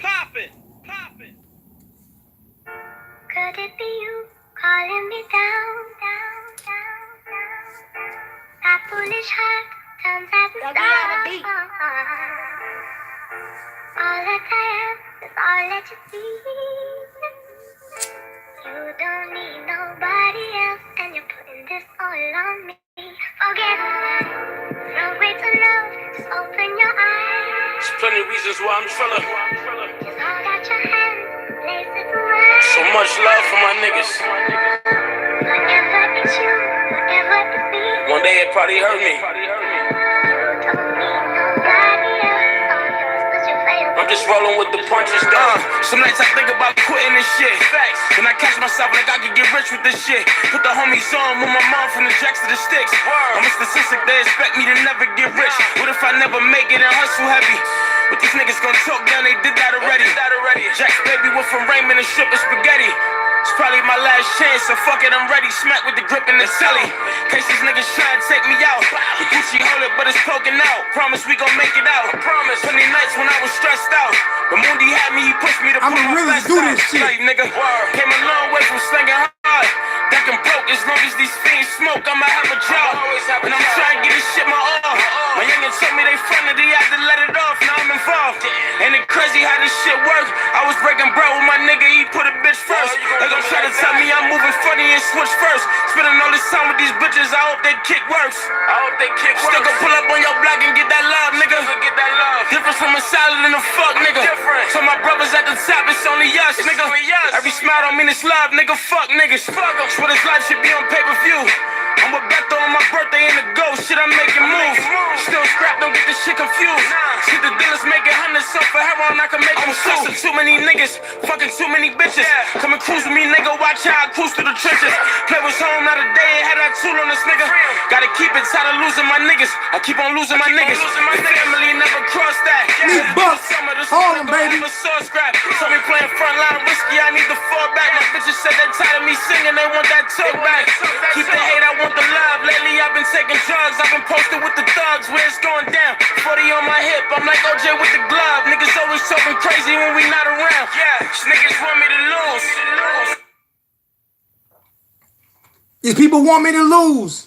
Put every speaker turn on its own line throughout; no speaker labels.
Poppin', poppin'.
Could it be you calling me down, down, down, down? That foolish heart turns every star. All that I am is all that you see. You don't need nobody else, and you're putting this all on me. Forget no way to love, just open your eyes.
There's plenty of reasons why I'm trillin'.
Just hold out your hand, place it wide.
So much love for my niggas.
Whatever it's you, whatever it's me.
One day it probably hurt me.
You don't need nobody else, all yours was your favorite.
I'm just rolling with the punches done. Some nights I think about quitting this shit. Then I catch myself like I could get rich with this shit. Put the homies on with my mom from the jacks to the sticks. I'm a statistic, they expect me to never get rich. What if I never make it and hustle heavy? But these niggas gon' choke down, they did that already. Jack's baby went from ramen to shrimp and spaghetti. It's probably my last chance, so fuck it, I'm ready. Smack with the grip in the celly. Case these niggas try to take me out. The Gucci hold it, but it's poking out. Promise we gon' make it out. I promise. Plenty nights when I was stressed out. But Moondy had me, he pushed me to
I'ma
put my
really
best
do
out.
this shit.
Like, nigga, came a long way from slinging hard. That can broke as long as these fiends smoke. I'ma have a job. And I'm trying to get this shit my all. My youngin' told me they fronted, they had to let it off. Now I'm involved. Ain't it crazy how this shit work? I was breaking bread with my nigga, he put a bitch first. They gon' try to tell me I'm moving funny and switch first. Spending all this time with these bitches, I hope they kick works. Still gon' pull up on your block and get that love, nigga. Different from a salad and a fuck, nigga. So my brothers at the top, it's only us, nigga. Every smile don't mean it's love, nigga. Fuck niggas. Swear this life should be on pay-per-view. I'm with Beto on my birthday in the ghost, shit, I'm making moves. Still scrap, don't get this shit confused. See the dealers making hundreds, so for heroin I can make them sue. Too many niggas, fucking too many bitches. Come and cruise with me, nigga, watch how I cruise through the trenches. Play was home, not a day, had that tool on this nigga. Gotta keep it, tired of losing my niggas. I keep on losing my niggas. My family never crossed that.
Need bucks. Hold 'em, baby.
So me playing frontline whiskey, I need to fall back. My bitches said they tired of me singing, they want that talk back. Keep the hate, I want the love. Lately I've been taking drugs, I've been posted with the thugs. Where it's going down, 40 on my hip, I'm like OJ with the glove. Niggas always talking crazy when we not around. These niggas want me to lose.
These people want me to lose.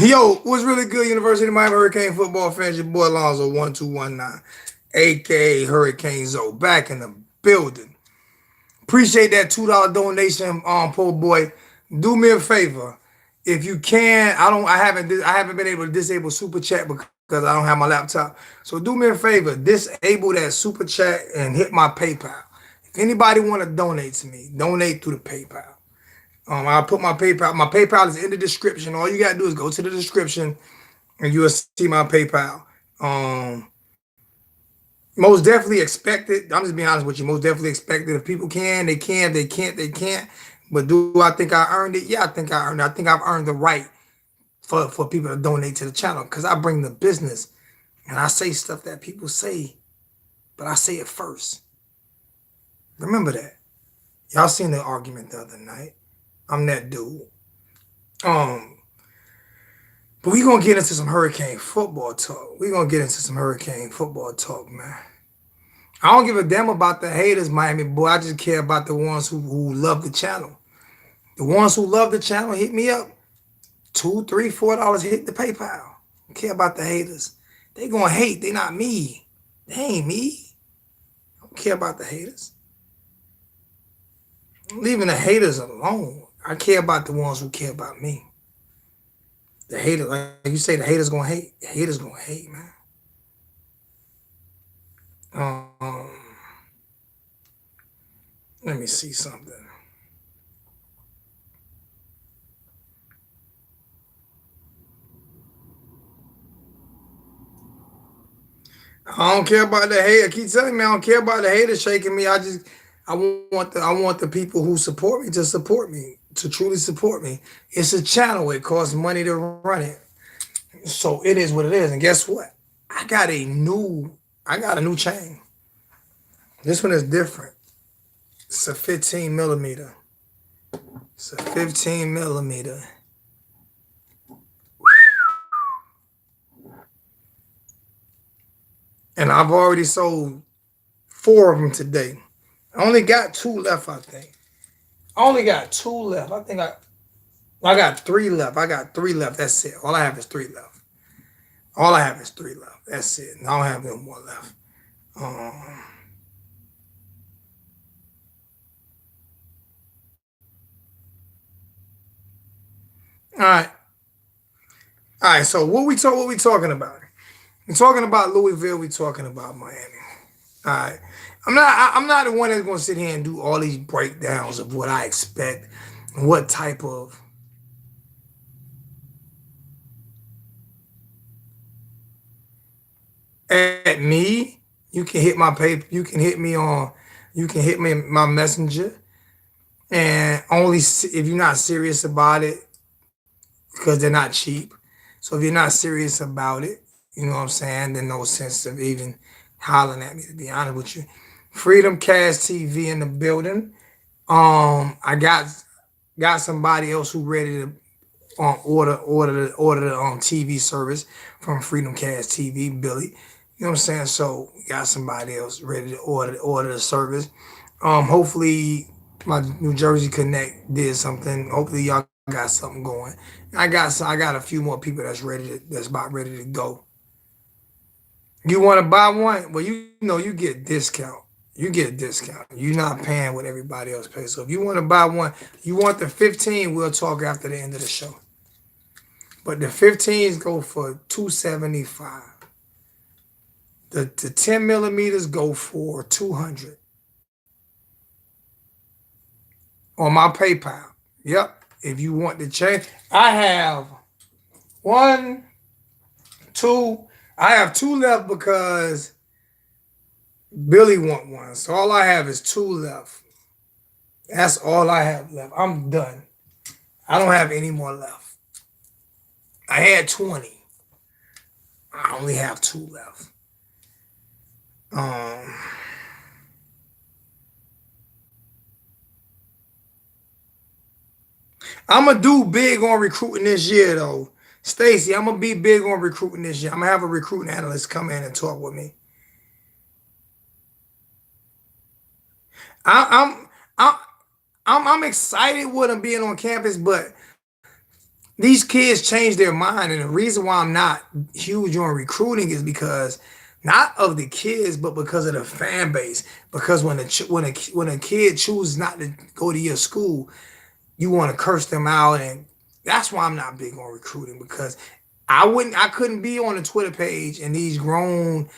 Yo, what's really good, University of Miami Hurricane football fans? Your boy Alonzo 1219, aka Hurricane Zoe, back in the building. Appreciate that $2 donation, poor boy. Do me a favor, if you can. I haven't been able to disable super chat because I don't have my laptop. So do me a favor, disable that super chat and hit my PayPal. If anybody want to donate to me, donate through the PayPal. I'll put my PayPal. My PayPal is in the description. All you gotta do is go to the description, and you will see my PayPal. Most definitely expected. I'm just being honest with you. Most definitely expected. If people can, they can. They can't, they can't. But do I think I earned it? Yeah, I think I earned it. I think I've earned the right for people to donate to the channel because I bring the business and I say stuff that people say, but I say it first. Remember that. Y'all seen the argument the other night. I'm that dude. But we gonna get into some Hurricane football talk. Man. I don't give a damn about the haters, Miami boy. I just care about the ones who love the channel. The ones who love the channel, hit me up. $2, $3, $4, hit the PayPal. Don't care about the haters. They gonna hate. They not me. They ain't me. I don't care about the haters. I'm leaving the haters alone. I care about the ones who care about me. The haters, like you say, the haters gonna hate. The haters gonna hate, man. Let me see something. I don't care about the hate. I keep telling me I don't care about the haters shaking me. I want the people who support me to support me, to truly support me. It's a channel. It costs money to run it. So it is what it is. And guess what? I got a new chain. This one is different. It's a 15 millimeter. It's a 15 millimeter. And I've already sold 4 of them today. I only got 2 left, I think. I only got 2 left. I think I got 3 left. I got 3 left. That's it. All I have is 3 left. All I have is 3 left. That's it. I don't have no more left. All right. All right. So what we talking about? We're talking about Louisville. We're talking about Miami. All right. I'm not the one that's gonna sit here and do all these breakdowns of what I expect and what type of at me. You can hit my paper. You can hit me on. You can hit me my messenger, and only if you're not serious about it, because they're not cheap. So if you're not serious about it, you know what I'm saying, then no sense of even hollering at me, to be honest with you. Freedom Cast TV in the building. I got somebody else who ready to order the TV service from Freedom Cast TV, Billy. You know what I'm saying? So got somebody else ready to order the service. Hopefully my New Jersey Connect did something. Hopefully y'all got something going. I got a few more people that's about ready to go. You want to buy one? Well, you know you get a discount. You get a discount. You're not paying what everybody else pays. So if you want to buy one, you want the 15, we'll talk after the end of the show. But the 15s go for $275. The 10 millimeters go for $200 on my PayPal. Yep. If you want to change, I have 1, 2. I have 2 left because Billy want one. So all I have is 2 left. That's all I have left. I'm done. I don't have any more left. I had 20. I only have 2 left. I'm gonna do big on recruiting this year, though. Stacy, I'm gonna be big on recruiting this year. I'm gonna have a recruiting analyst come in and talk with me. I'm excited with them being on campus, but these kids change their mind, and the reason why I'm not huge on recruiting is because not of the kids, but because of the fan base. Because when a kid chooses not to go to your school, you want to curse them out, and that's why I'm not big on recruiting, because I couldn't be on the Twitter page and these grown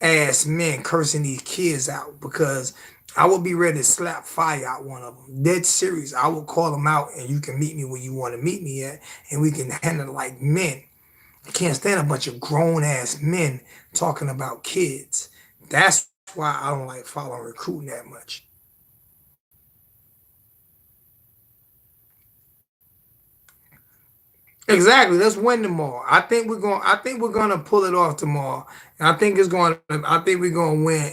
ass men cursing these kids out, because I would be ready to slap fire out one of them. Dead serious. I will call them out, and you can meet me where you want to meet me at, and we can handle it like men. I can't stand a bunch of grown ass men talking about kids. That's why I don't like following recruiting that much. Exactly. Let's win tomorrow. I think we're gonna pull it off tomorrow, and I think we're gonna win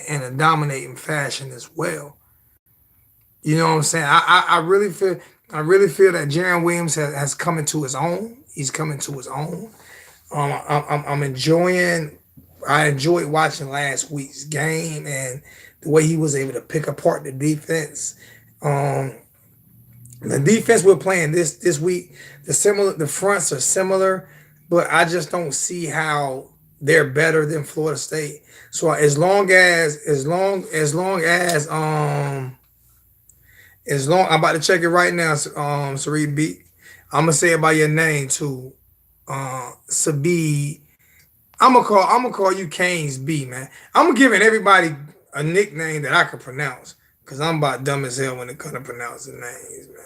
in a dominating fashion as well. You know what I'm saying? I really feel that Jaron Williams has come into his own. He's coming to his own. I'm enjoying. I enjoyed watching last week's game and the way he was able to pick apart the defense. The defense we're playing this week, the fronts are similar, but I just don't see how they're better than Florida State. So as long I'm about to check it right now, Sareed B. I'm gonna say it by your name too. Sabi. I'm gonna call you Canes B, man. I'm giving everybody a nickname that I can pronounce, because I'm about dumb as hell when it comes to pronouncing names, man.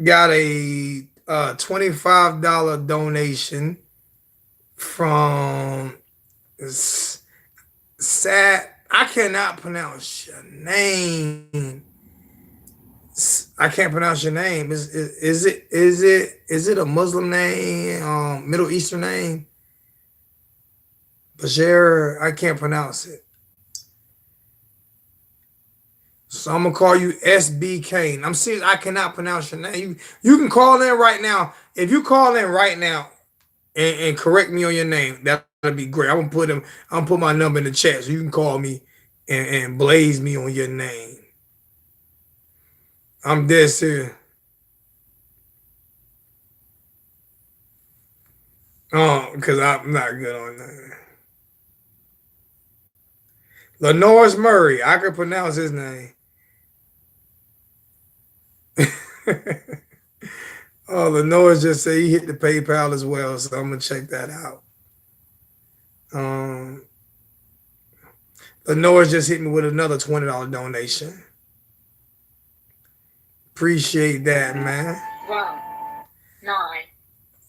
Got a $25 donation from Sad. I cannot pronounce your name. I can't pronounce your name. Is it a Muslim name? Middle Eastern name? Bashir, I can't pronounce it. So I'm gonna call you SB Kane. I'm serious. I cannot pronounce your name. You can call in right now. If you call in right now and correct me on your name, that'll be great. I'm gonna put my number in the chat so you can call me and blaze me on your name. I'm dead serious. Oh, because I'm not good on that. Lenoris Murray. I can pronounce his name. Oh, Lenoris just said he hit the PayPal as well, so I'm gonna check that out. Lenoris just hit me with another $20 donation. Appreciate that, man.
1, 9.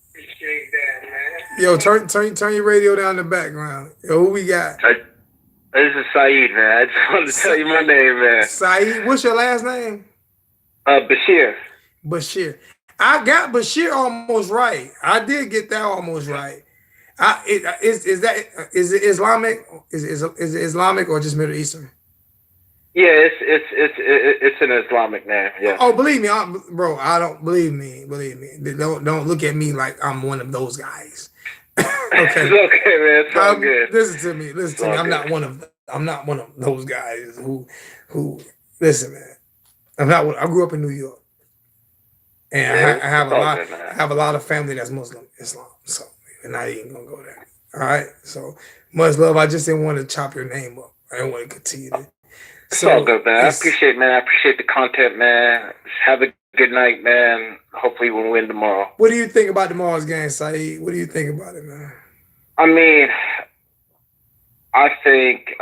Appreciate that, man. Yo, turn your radio down in the background. Yo, who we got?
This is Saeed, man. I just wanted to tell you my name, man.
Saeed, what's your last name?
Bashir.
Bashir. I got Bashir almost right. I did get that almost right. Is it Islamic? Is it Islamic or just Middle Eastern?
Yeah, it's an Islamic name. Yeah.
Oh, believe me, bro. I don't believe me. Don't look at me like I'm one of those guys. Okay.
It's okay, man. It's all good.
Listen to me. I'm not one of those guys who. Listen, man. I grew up in New York, and
Yeah,
I have
it's
a
all
lot.
good, man.
I have a lot of family that's Muslim Islam. So we're not even gonna go there. All right. So much love. I just didn't want to chop your name up. I didn't want to continue to.
It's all good, man. I appreciate the content, man. Have a good night, man. Hopefully we'll win tomorrow.
What do you think about tomorrow's game, Saeed? What do you think about it, man?
I mean, I think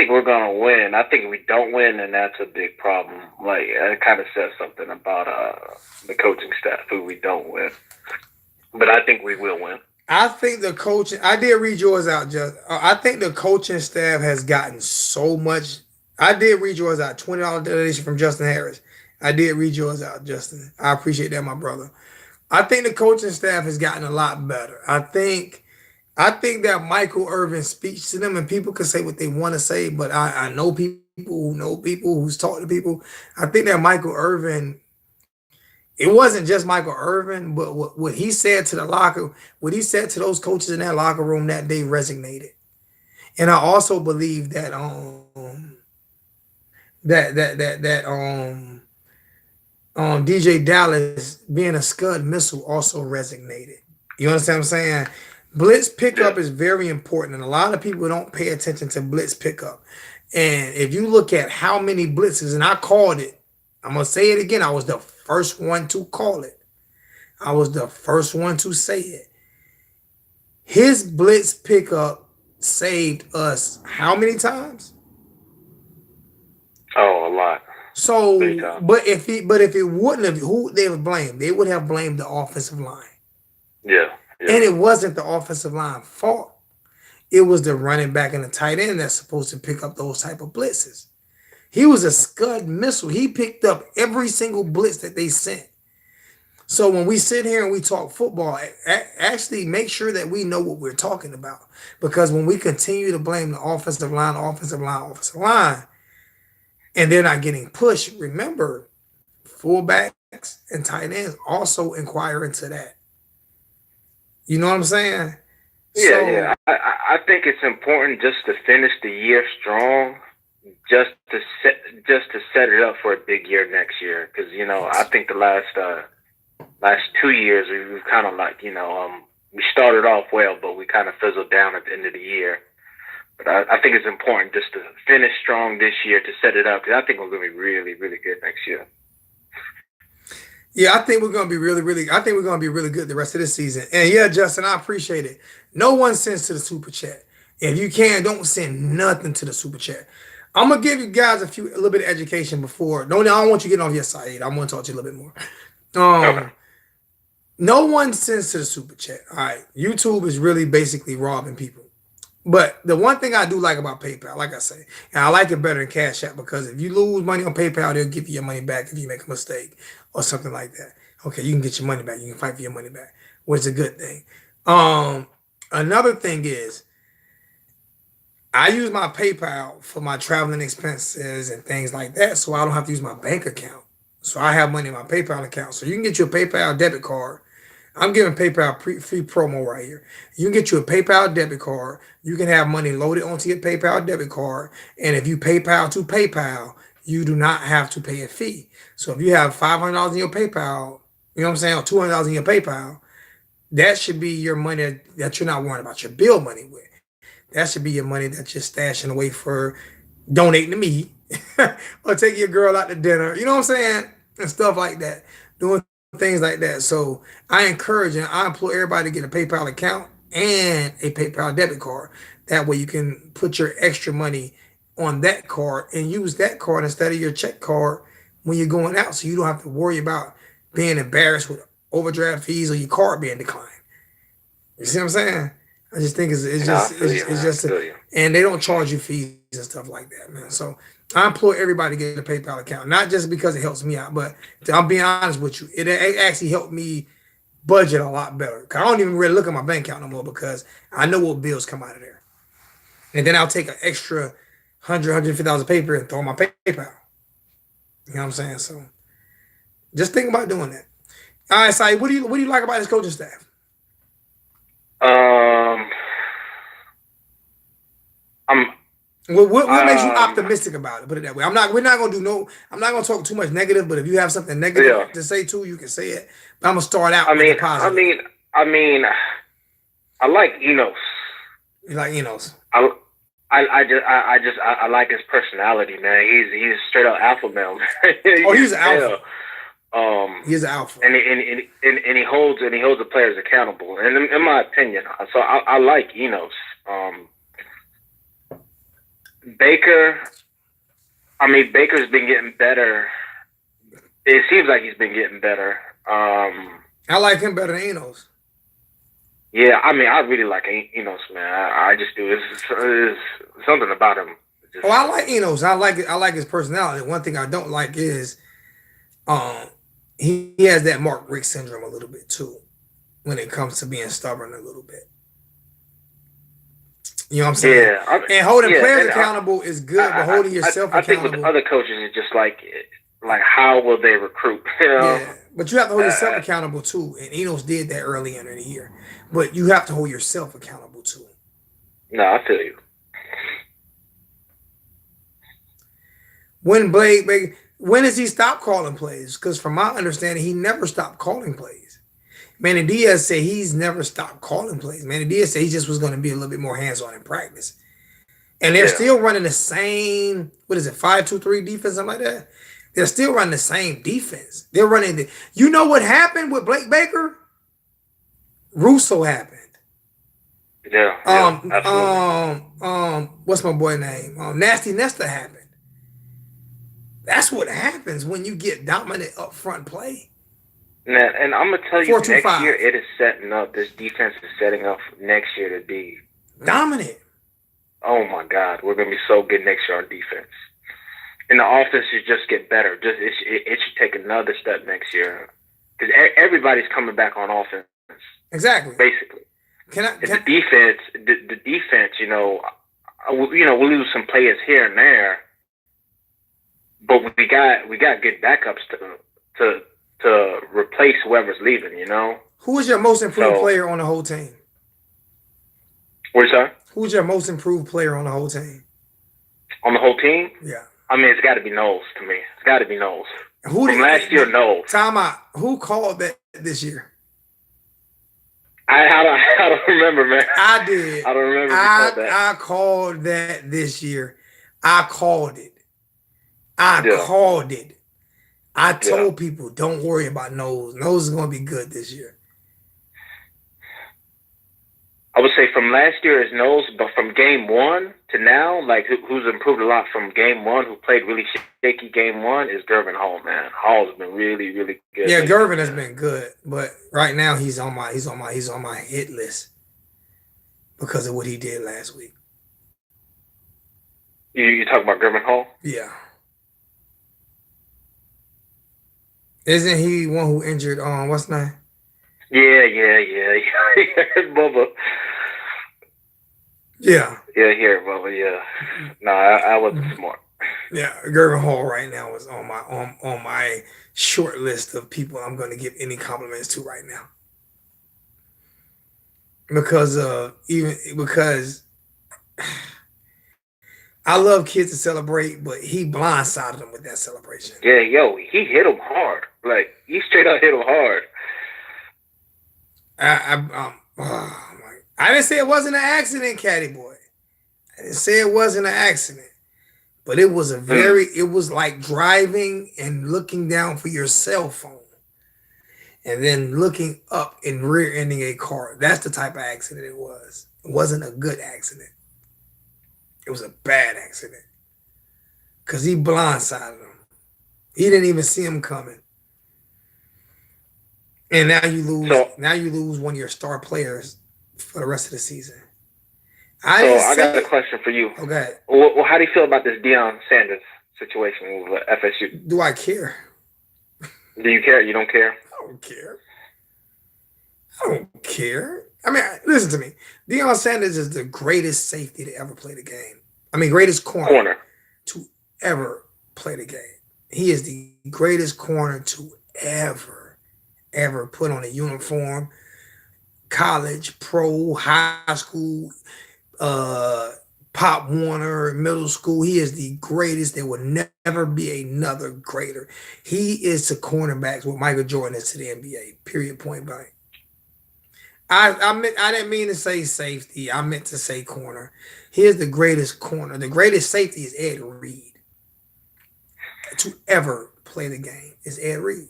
we're gonna win. I think if we don't win, then that's a big problem. Like, it kind of says something about the coaching staff who we don't win. But I think we will win.
I think the coaching. I did read yours out, just. I think the coaching staff has gotten so much. I did read yours out. $20 donation from Justin Harris. I did read yours out, Justin. I appreciate that, my brother. I think the coaching staff has gotten a lot better. I think that Michael Irvin speaks to them, and people can say what they want to say, but I know people who know people who's talked to people. I think that Michael Irvin, it wasn't just Michael Irvin, but what he said to the locker, what he said to those coaches in that locker room that day resonated. And I also believe that DJ Dallas being a Scud missile also resonated. You understand what I'm saying? Blitz pickup is very important, and a lot of people don't pay attention to blitz pickup. And if you look at how many blitzes, and I called it, I'm going to say it again, I was the first one to call it. I was the first one to say it. His blitz pickup saved us how many times?
Oh, a lot.
So, but if it wouldn't have, who they would blame? They would have blamed the offensive line.
Yeah.
And it wasn't the offensive line fault. It was the running back and the tight end that's supposed to pick up those type of blitzes. He was a Scud missile. He picked up every single blitz that they sent. So when we sit here and we talk football, actually make sure that we know what we're talking about. Because when we continue to blame the offensive line, and they're not getting pushed, remember, fullbacks and tight ends also inquire into that. You know what I'm saying?
Yeah. I think it's important just to finish the year strong, just to set it up for a big year next year. Because I think the last 2 years we've kind of we started off well, but we kind of fizzled down at the end of the year. But I think it's important just to finish strong this year to set it up, because I think we're going to be really, really good next year.
Yeah, I think we're going to be really good the rest of the season. And yeah, Justin, I appreciate it. No one sends to the super chat. If you can, don't send nothing to the super chat. I'm going to give you guys a little bit of education before. No, I don't want you getting off your side. I want to talk to you a little bit more.
Okay.
No one sends to the super chat. All right. YouTube is really basically robbing people. But the one thing I do like about PayPal, like I say, and I like it better than Cash App because if you lose money on PayPal, they'll give you your money back if you make a mistake or something like that. Okay, you can get your money back. You can fight for your money back, which is a good thing. Another thing is I use my PayPal for my traveling expenses and things like that, so I don't have to use my bank account. So I have money in my PayPal account. So you can get your PayPal debit card. I'm giving PayPal free promo right here. You can get you a PayPal debit card. You can have money loaded onto your PayPal debit card. And if you PayPal to PayPal, you do not have to pay a fee. So if you have $500 in your PayPal, you know what I'm saying, or $200 in your PayPal, that should be your money that you're not worrying about your bill money with. That should be your money that you're stashing away for donating to me or taking your girl out to dinner. You know what I'm saying? And stuff like that. Doing things like that. So I encourage and I implore everybody to get a PayPal account and a PayPal debit card. That way you can put your extra money on that card and use that card instead of your check card when you're going out. So you don't have to worry about being embarrassed with overdraft fees or your card being declined. You see what I'm saying? I just think it's just and they don't charge you fees and stuff like that, man. So I implore everybody to get a PayPal account, not just because it helps me out, but I'm being honest with you, it actually helped me budget a lot better. 'Cause I don't even really look at my bank account no more because I know what bills come out of there, and then I'll take an extra $150 of paper and throw in my PayPal. You know what I'm saying? So just think about doing that. All right, Sai, what do you like about this coaching staff? What makes you optimistic about it? Put it that way. I'm not gonna talk too much negative, but if you have something negative to say too, you can say it. But I'm gonna start out with the positive.
I like Enos.
You like Enos?
I like his personality, man. He's a straight up alpha male, man.
He's an alpha. He's an alpha,
and he holds the players accountable. And in my opinion, so I like Enos. Baker's been getting better. It seems like he's been getting better.
I like him better than Enos.
Yeah, I really like Enos, man. I just do. It's something about him.
I like Enos. I like his personality. One thing I don't like is, he has that Mark Richt syndrome a little bit too, when it comes to being stubborn a little bit. You know what I'm saying?
Yeah.
And holding players accountable is good, but holding yourself accountable. I think
with other coaches, it's just like how will they recruit? You know?
Yeah, but you have to hold yourself accountable too. And Enos did that early in the year. But you have to hold yourself accountable too.
No, I feel you.
When does he stop calling plays? Because from my understanding, he never stopped calling plays. Manny Diaz said he's never stopped calling plays. Manny Diaz said he just was going to be a little bit more hands-on in practice. And they're still running the same, 5-2-3 defense, something like that? They're still running the same defense. They're running you know what happened with Blake Baker? Russo happened.
Yeah.
Absolutely. What's my boy name? Nasty Nesta happened. That's what happens when you get dominant upfront play.
Now, and I'm gonna tell you, next year it is setting up. This defense is setting up next year to be
dominant.
Oh my God, we're gonna be so good next year on defense, and the offense should just get better. It should take another step next year because everybody's coming back on offense.
Exactly.
Basically, the defense. The defense. We lose some players here and there, but we got good backups to replace whoever's leaving,
Who is your most improved player on the whole team?
What's that?
Who's your most improved player on the whole team?
On the whole team?
Yeah.
It's got to be Knowles to me. It's got to be Knowles.
From
last year, Knowles.
Time out. Who called that this year?
I don't remember, man.
I did.
I don't remember.
I called that this year. I called it. Called it. I told people, don't worry about Knowles. Knowles is going to be good this year.
I would say from last year is Knowles, but from game one to now, who's improved a lot from game one, who played really shaky game one, is Gervin Hall, man. Hall's been really, really good.
Yeah, Gervin has been good, but right now he's on my hit list because of what he did last week.
You talk about Griffin Hall?
Yeah. Isn't he one who injured what's his name?
Yeah. Bubba.
Yeah.
Yeah, here, Bubba, yeah. No, I wasn't smart.
Yeah, Griffin Hall right now is on my short list of people I'm going to give any compliments to right now. Because I love kids to celebrate, but he blindsided them with that celebration.
Yeah, yo, he hit him hard. Like, he straight up hit him hard.
I didn't say it wasn't an accident, Caddy Boy. I didn't say it wasn't an accident. But it was it was like driving and looking down for your cell phone and then looking up and rear-ending a car. That's the type of accident it was. It wasn't a good accident. It was a bad accident. Because he blindsided him. He didn't even see him coming. And now you lose one of your star players for the rest of the season.
I got a question for you.
Okay.
Well, how do you feel about this Deion Sanders situation with FSU?
Do I care?
Do you care? You don't care?
I don't care. I don't care. I mean, listen to me. Deion Sanders is the greatest safety to ever play the game. I mean, greatest corner to ever play the game. He is the greatest corner to ever put on a uniform, college, pro, high school, Pop Warner, middle school. He is the greatest. There will never be another greater. He is the cornerbacks what Michael Jordan is to the NBA. Period. Point blank. I didn't mean to say safety. I meant to say corner. He is the greatest corner. The greatest safety is Ed Reed. To ever play the game is Ed Reed.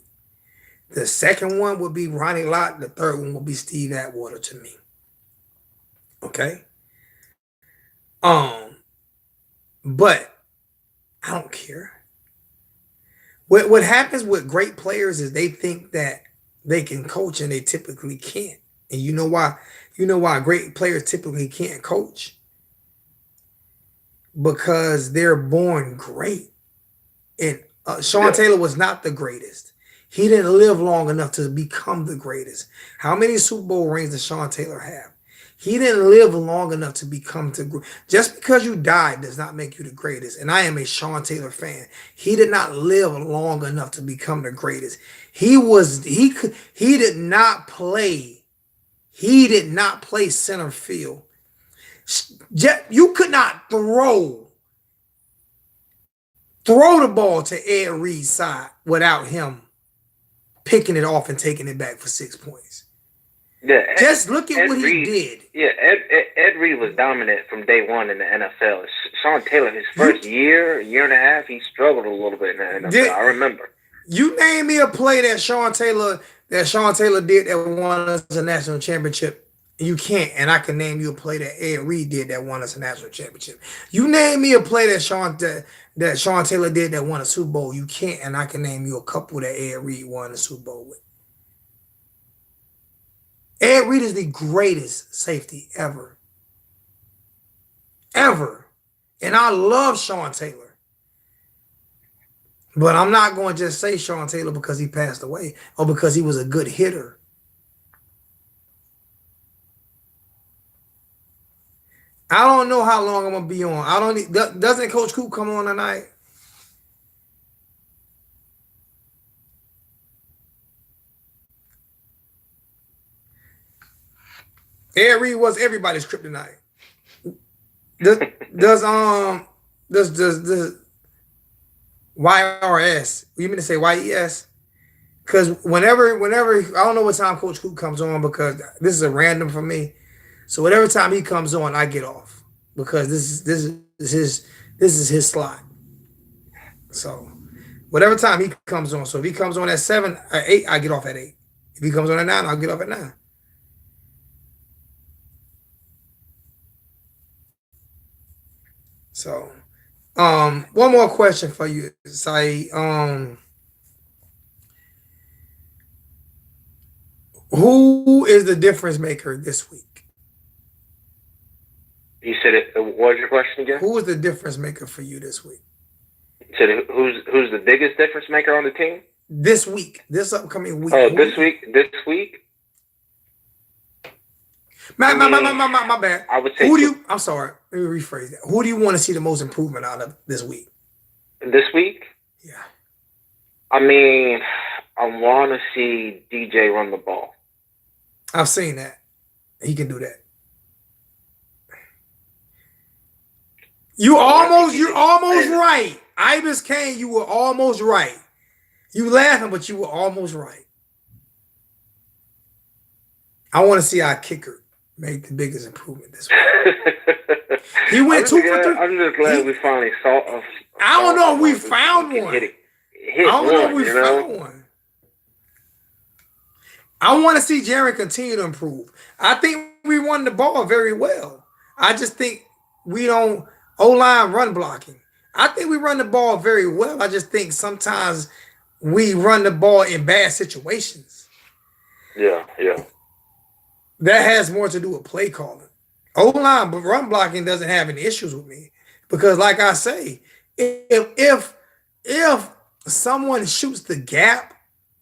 The second one would be Ronnie Lott. The third one would be Steve Atwater to me. Okay. But I don't care. What happens with great players is they think that they can coach and they typically can't. And you know why? You know why great players typically can't coach? Because they're born great. And Sean Taylor was not the greatest. He didn't live long enough to become the greatest. How many Super Bowl rings does Sean Taylor have? He didn't live long enough to become the greatest. Just because you died does not make you the greatest. And I am a Sean Taylor fan. He did not live long enough to become the greatest. He did not play center field. You could not throw the ball to Ed Reed's side without him picking it off and taking it back for 6 points.
Yeah,
just look at what he did.
Yeah, Ed Reed was dominant from day one in the NFL. Sean Taylor, his first year and a half, he struggled a little bit in the NFL. I remember.
You name me a play that Sean Taylor did that won us a national championship. You can't, and I can name you a play that Ed Reed did that won us a national championship. You name me a play that Sean Taylor did that won a Super Bowl. You can't, and I can name you a couple that Ed Reed won a Super Bowl with. Ed Reed is the greatest safety ever. Ever. And I love Sean Taylor. But I'm not going to just say Sean Taylor because he passed away or because he was a good hitter. I don't know how long I'm going to be on. Doesn't Coach Coop come on tonight? Ed Reed was everybody's kryptonite. Does YRS? You mean to say YES? Because whenever I don't know what time Coach Coop comes on because this is a random for me. So whatever time he comes on, I get off because this is his slot. So whatever time he comes on. So if he comes on at 7 or 8, I get off at 8. If he comes on at 9, I'll get off at 9. So, one more question for you, Saeed. Who is the difference maker this week?
You said it. What was your question again?
Who was the difference maker for you this week?
You said who's the biggest difference maker on the team?
This week, this upcoming week.
Oh, this week. This week.
My bad.
I would say.
Who do you? I'm sorry. Let me rephrase that. Who do you want to see the most improvement out of this week?
This week?
Yeah.
I mean, I want to see DJ run the ball.
I've seen that. He can do that. You're almost right. Ibis Kane, you were almost right. You laughing, but you were almost right. I want to see our kicker make the biggest improvement this week. He went 2 for 3.
I'm just glad we finally saw.
I don't know if we found one. I don't know if we found one. I want to see Jaren continue to improve. I think we run the ball very well. I just think we don't O-line run blocking. I think we run the ball very well. I just think sometimes we run the ball in bad situations.
Yeah.
That has more to do with play calling. O-line run blocking doesn't have any issues with me because, like I say, if someone shoots the gap,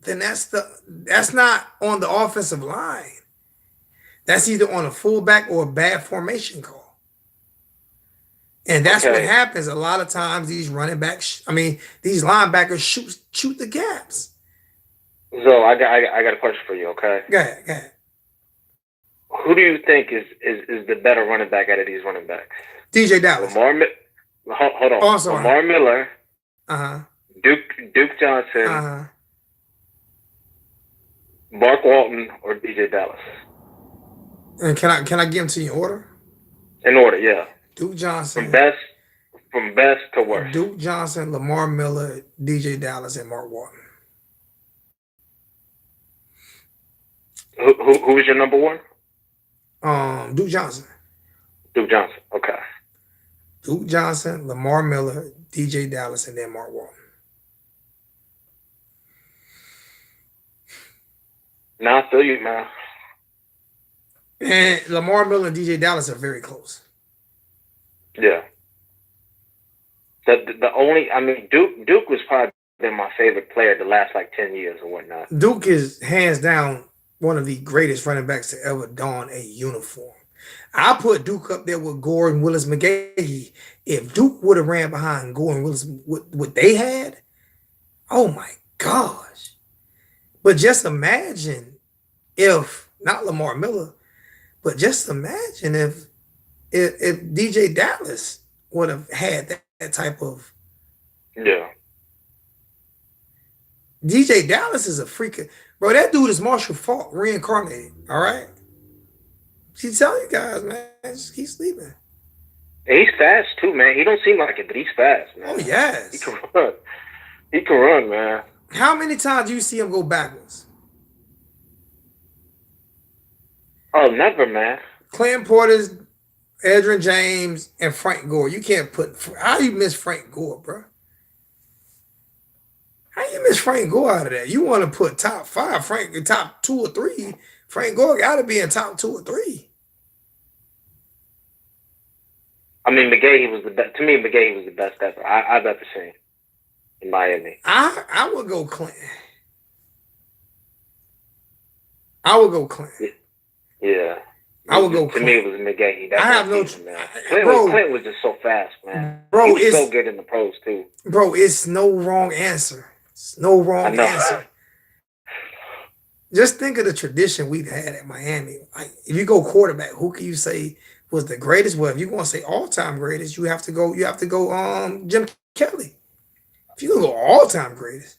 then that's not on the offensive line. That's either on a fullback or a bad formation call. And that's what happens a lot of times. These running backs, these linebackers shoot the gaps.
So I got a question for you. Okay.
Go ahead.
Who do you think is the better running back out of these running backs?
DJ Dallas.
Hold on.
Oh, I'm sorry.
Lamar Miller. Duke Johnson. Mark Walton or DJ Dallas.
And can I give them to you in order?
In order, yeah.
Duke Johnson.
From best to worst.
Duke Johnson, Lamar Miller, DJ Dallas, and Mark Walton.
Who was your number one?
Duke Johnson.
Duke Johnson. Okay.
Duke Johnson, Lamar Miller, DJ Dallas, and then Mark Walton.
Now I feel you, man.
And Lamar Miller and DJ Dallas are very close.
Yeah. Duke was probably been my favorite player the last 10 years or whatnot.
Duke is hands down one of the greatest running backs to ever don a uniform. I put Duke up there with Gordon Willis McGahee. If Duke would have ran behind Gordon Willis, what they had, oh my gosh. But just imagine if, not Lamar Miller, but just imagine if DJ Dallas would have had that type of.
Yeah.
DJ Dallas is a freaking, bro. That dude is Marshall Faulk reincarnated. All right. He's telling you guys, man, just keep sleeping.
And he's fast too, man. He don't seem like it, but he's fast, man.
Oh yes.
He can run. He can run, man.
How many times do you see him go backwards?
Oh, never, man.
Clinton Portis, Edgerrin James, and Frank Gore. You can't put. How you miss Frank Gore, bro? How you miss Frank Gore out of that? You want to put top 5, top 2 or 3. Frank Gore got to be in top 2 or 3.
McGahee was the best. To me, McGahee was the best ever I've ever seen in Miami.
I would go Clinton. I would go Clinton.
Yeah.
I would go
To me, it was McGahee.
I have no...
Clinton was just so fast, man.
Bro,
he was so good in the pros, too.
Bro, it's no wrong answer. It's no wrong answer. Just think of the tradition we've had at Miami. Like, if you go quarterback, who can you say was the greatest? Well, if you're going to say all-time greatest, you have to go Jim Kelly. If you go all-time greatest,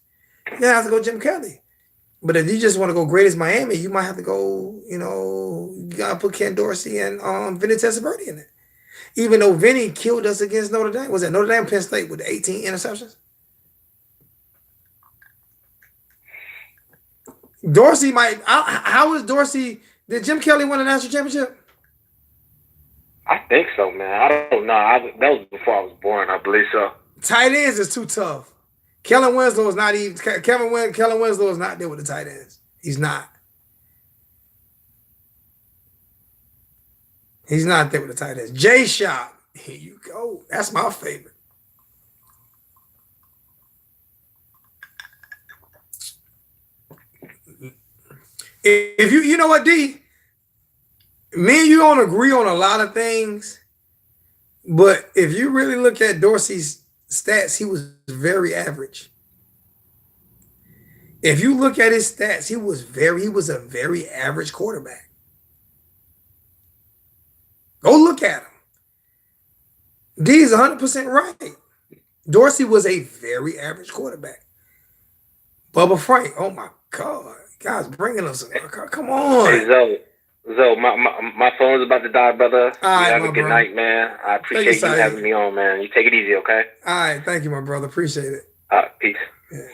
you have to go Jim Kelly. But if you just want to go greatest Miami, you might have to go, you got to put Ken Dorsey and Vinny Testaverde in it. Even though Vinny killed us against Notre Dame. Was that Notre Dame, Penn State with the 18 interceptions? Dorsey might. How is Dorsey? Did Jim Kelly win a national championship?
I think so, man. I don't know. That was before I was born. I believe so.
Tight ends is too tough. Kellen Winslow is not even. Kellen Winslow is not there with the tight ends. He's not. He's not there with the tight ends. J Shop. Here you go. That's my favorite. If you know what, D, me and you don't agree on a lot of things, but if you really look at Dorsey's stats, he was very average. If you look at his stats, he was a very average quarterback. Go look at him. D is 100% right. Dorsey was a very average quarterback. Bubba Frank, oh my God. Guys bringing us, come on.
Hey, Zoe, my phone's about to die, brother.
All right,
you have
my
a good
bro.
night, man. I appreciate you having me on, man. You take it easy, okay?
All right, thank you, my brother. Appreciate it.
Peace.
Yeah.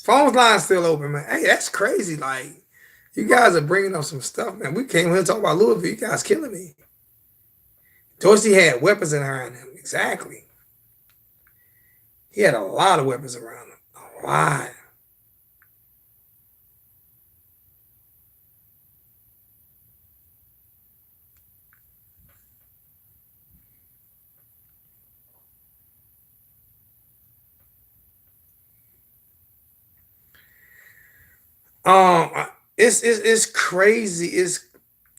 Phone's line's still open, man. Hey, that's crazy. Like, you guys are bringing up some stuff, man. We came here to talk about Louisville. You guys killing me. Dorsey had weapons around him. Exactly. He had a lot of weapons around him. A lot. It's crazy.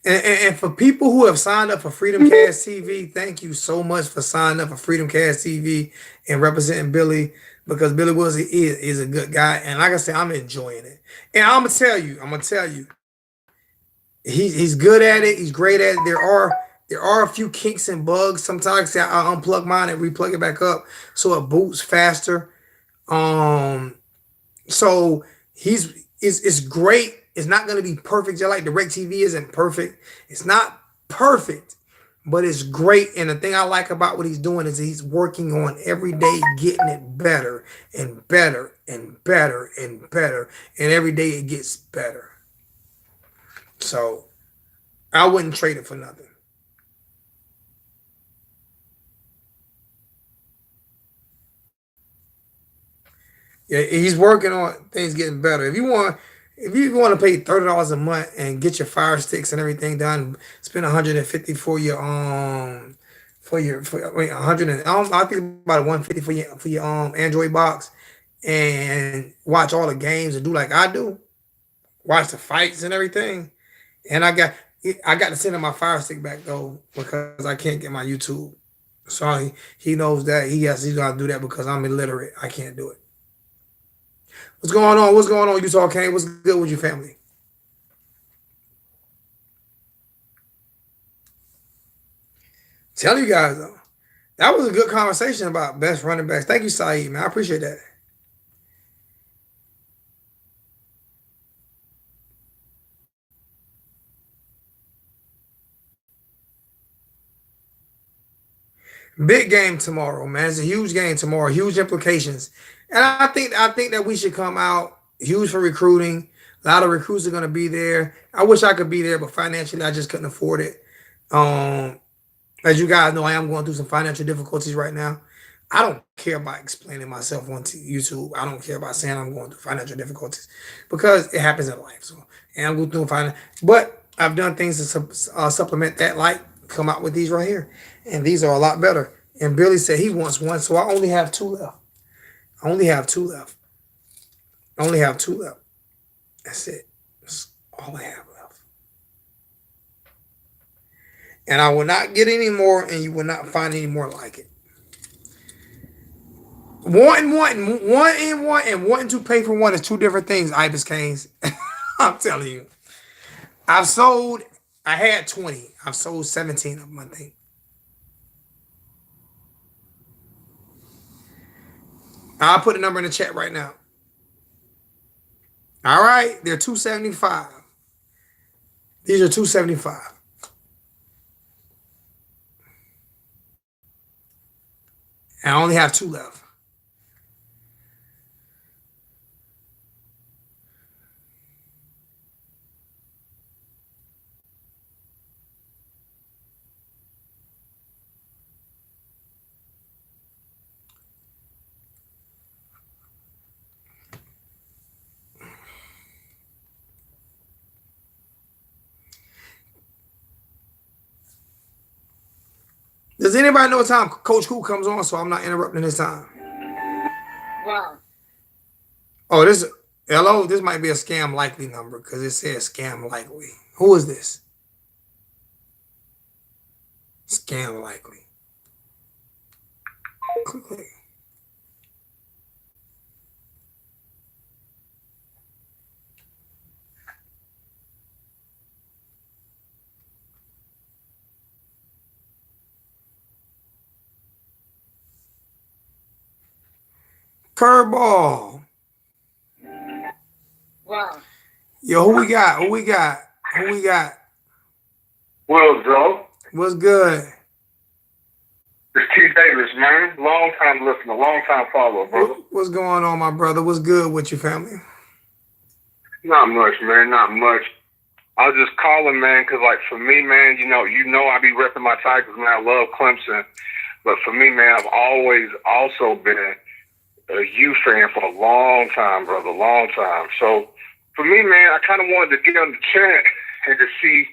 And for people who have signed up for Freedom Cast TV, thank you so much for signing up for Freedom Cast TV and representing Billy, because Billy Wills is a good guy. And like I said, I'm enjoying it. And I'm gonna tell you, he's good at it. He's great at it. There are a few kinks and bugs. Sometimes I unplug mine and replug it back up so it boots faster. So it's great. It's not going to be perfect. Just like DirecTV isn't perfect. It's not perfect, but it's great. And the thing I like about what he's doing is he's working on every day, getting it better and better and better and better. And every day it gets better. So I wouldn't trade it for nothing. Yeah, he's working on things getting better. If you want to pay $30 a month and get your Fire Sticks and everything done, spend $150 for your I mean 100 and I think about 150 for your Android box, and watch all the games and do like I do, watch the fights and everything. And I got to send him my Fire Stick back though, because I can't get my YouTube. So he knows that he's got to do that because I'm illiterate. I can't do it. What's going on? What's going on, Utah Kane? What's good with your family? Tell you guys, though, that was a good conversation about best running backs. Thank you, Saeed, man. I appreciate that. Big game tomorrow, man. It's a huge game tomorrow. Huge implications. And I think that we should come out huge for recruiting. A lot of recruits are going to be there. I wish I could be there, but financially, I just couldn't afford it. As you guys know, I am going through some financial difficulties right now. I don't care about explaining myself on YouTube. I don't care about saying I'm going through financial difficulties because it happens in life. So, and I'm going through finance, but I've done things to supplement that, like come out with these right here, and these are a lot better. And Billy said he wants one, so I only have two left. I only have two left. That's it. That's all I have left. And I will not get any more, and you will not find any more like it. Wanting to pay for one is two different things, Ibis Canes. I'm telling you. I had 20. I've sold 17 of them, I think. I'll put a number in the chat right now. All right, they're $275. These are $275. And I only have two left. Does anybody know what time Coach Cool comes on so I'm not interrupting his time?
Wrong.
Oh, hello, this might be a scam likely number because it says scam likely. Who is this? Scam likely. Click. Curveball.
Wrong.
Yo, who we got? Who we got? Who we got?
Well, Joe,
What's good?
it's T. Davis, man. Long time listener, long time follower, brother.
What's going on, my brother? What's good with your family?
Not much, man. Not much. I was just calling, man, because, like, for me, man, you know I be repping my Tigers, man. I love Clemson. But for me, man, I've always also been a U fan for a long time, brother, long time. So, for me, man, I kind of wanted to get on the chat and to see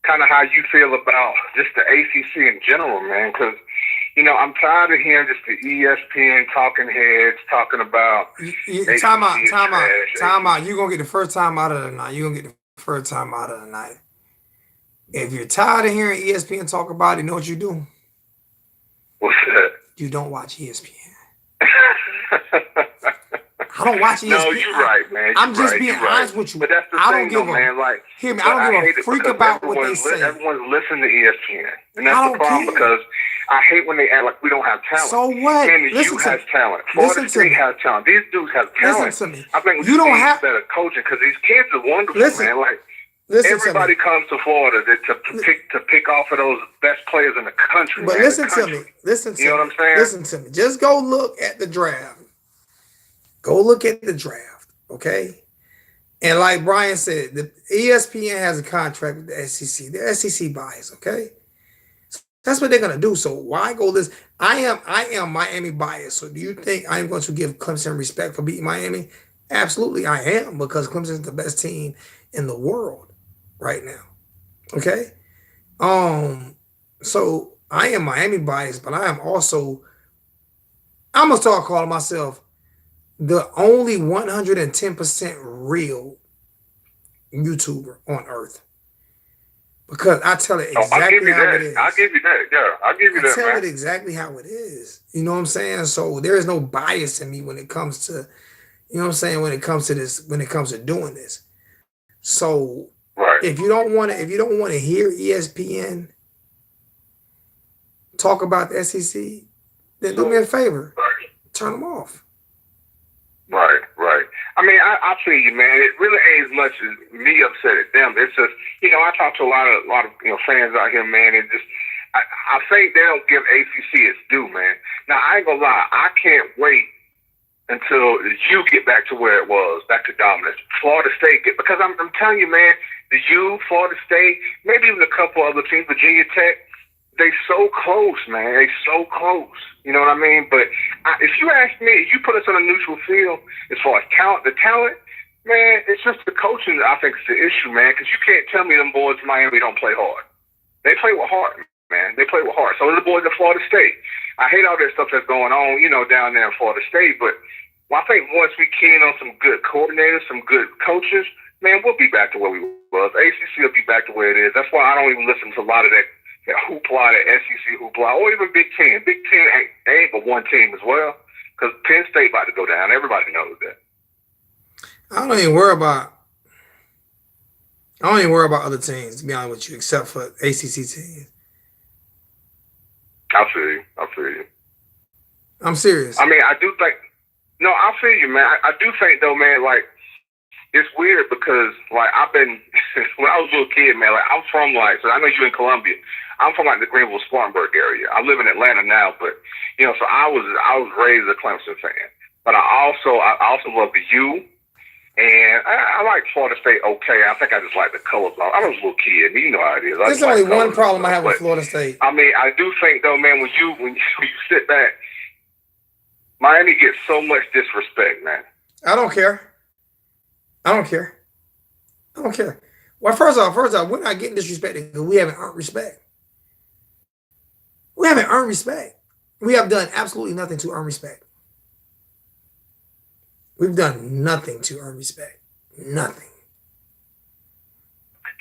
kind of how you feel about just the ACC in general, man, because, I'm tired of hearing just the ESPN talking heads talking about
Time out.
ACC is trash,
Time out. You're going to get the first time out of the night. You're going to get the first time out of the night. If you're tired of hearing ESPN talk about it, you know what you do?
What's that?
You don't watch ESPN. I don't watch ESPN.
No, you're right, man.
I'm just being honest with you.
But that's the
I
thing,
don't give
though, man. Like,
hear me. I don't
hate
give a
it
freak
because
about what they say.
Everyone's listening to ESPN, and
I
that's
don't
the problem
care.
because I hate when they act like we don't have talent.
So what?
Man, the
Listen
U
to
has
me.
talent.
Listen
Florida
to
State
me.
has talent. These dudes have talent.
Listen to me.
I think we
You don't
need
have-
better coaching because these kids are wonderful,
Listen.
man. Like,
Listen
everybody
to me.
comes to Florida to pick off of those best players in the country.
But
man,
listen
the
to
country.
me. Listen to
You know
me.
what I'm saying?
Listen to me. Just go look at the draft. Go look at the draft, okay? And like Brian said, the ESPN has a contract with the SEC. The SEC buys, okay? So that's what they're gonna do. So why go this? I am Miami biased. So do you think I am going to give Clemson respect for beating Miami? Absolutely, I am, because Clemson is the best team in the world right now. Okay. So I am Miami biased, but I am also, I'm gonna start calling myself the only 110% real YouTuber on earth. Because I tell it
I'll give
exactly
you
how
that.
it is.
I'll give you that. Yeah, I'll give you
I
that,
tell
man.
it exactly how it is. You know what I'm saying? So there is no bias in me when it comes to, you know what I'm saying, when it comes to this, when it comes to doing this. So
Right.
if you don't want to hear ESPN talk about the SEC, then do me a favor.
Right.
Turn them off.
Right, right. I mean, I feel you, man. It really ain't as much as me upset at them. It's just, I talk to a lot of fans out here, man, and just I think they don't give ACC its due, man. Now I ain't gonna lie, I can't wait until you get back to where it was, back to dominance. Florida State because I'm telling you, man, the U, Florida State, maybe even a couple other teams, Virginia Tech, they so close, man. They so close. You know what I mean? But if you ask me, if you put us on a neutral field as far as talent, man, it's just the coaching that I think is the issue, man. Because you can't tell me them boys in Miami don't play hard. They play with heart, man. They play with heart. So do the boys at Florida State. I hate all that stuff that's going on, down there in Florida State. But I think once we key in on some good coordinators, some good coaches, man, we'll be back to where we was. ACC will be back to where it is. That's why I don't even listen to a lot of that hoopla, that SEC hoopla, or even Big Ten. Big Ten ain't but one team as well, because Penn State about to go down. Everybody knows that.
I don't even worry about other teams, to be honest with you, except for ACC teams.
I feel you.
I'm serious.
I mean, I feel you, man. I do think, though, man, like, it's weird because, like, I've been, when I was a little kid, man, like, I'm from, like, so I know you're in Columbia. I'm from, like, the Greenville, Spartanburg area. I live in Atlanta now, but, so I was raised a Clemson fan. But I also love the U, and I like Florida State okay. I think I just like the colors. I was a little kid, you know how it is.
There's only one problem I have with Florida State.
I mean, I do think, though, man, when you sit back, Miami gets so much disrespect, man.
I don't care. Well, first off, we're not getting disrespected because we haven't earned respect. We haven't earned respect. We have done absolutely nothing to earn respect. We've done nothing to earn respect. Nothing.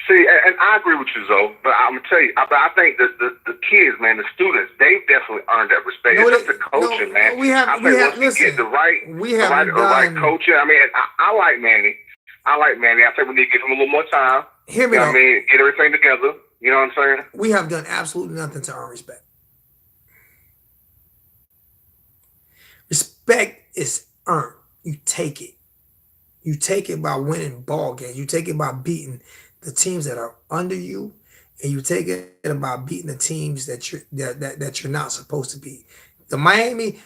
See, and I agree with you, Zoe, but I'm gonna tell you, I think that the kids, man, the students, they've definitely earned that respect.
No,
It's just the coaching, man.
We have.
I think once you get the right coaching. I mean, I like Manny. I think we need to give him a little more time.
Hear me
You know
out.
what I mean? Get everything together. You know what I'm saying?
We have done absolutely nothing to earn respect. Respect is earned. You take it. You take it by winning ball games. You take it by beating the teams that are under you, and you take it by beating the teams that you're not supposed to beat. The Miami,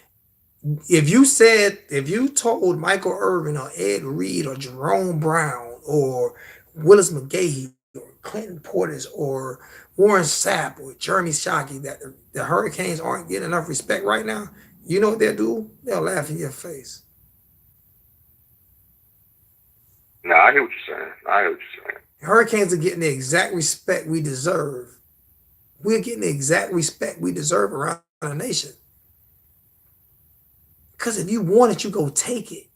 if you told Michael Irvin or Ed Reed or Jerome Brown or Willis McGahee or Clinton Portis or Warren Sapp or Jeremy Shockey that the Hurricanes aren't getting enough respect right now, you know what they'll do? They'll laugh in your face.
No, I hear what you're saying.
Hurricanes are getting the exact respect we deserve. We're getting the exact respect we deserve around the nation. Because if you want it, you go take it.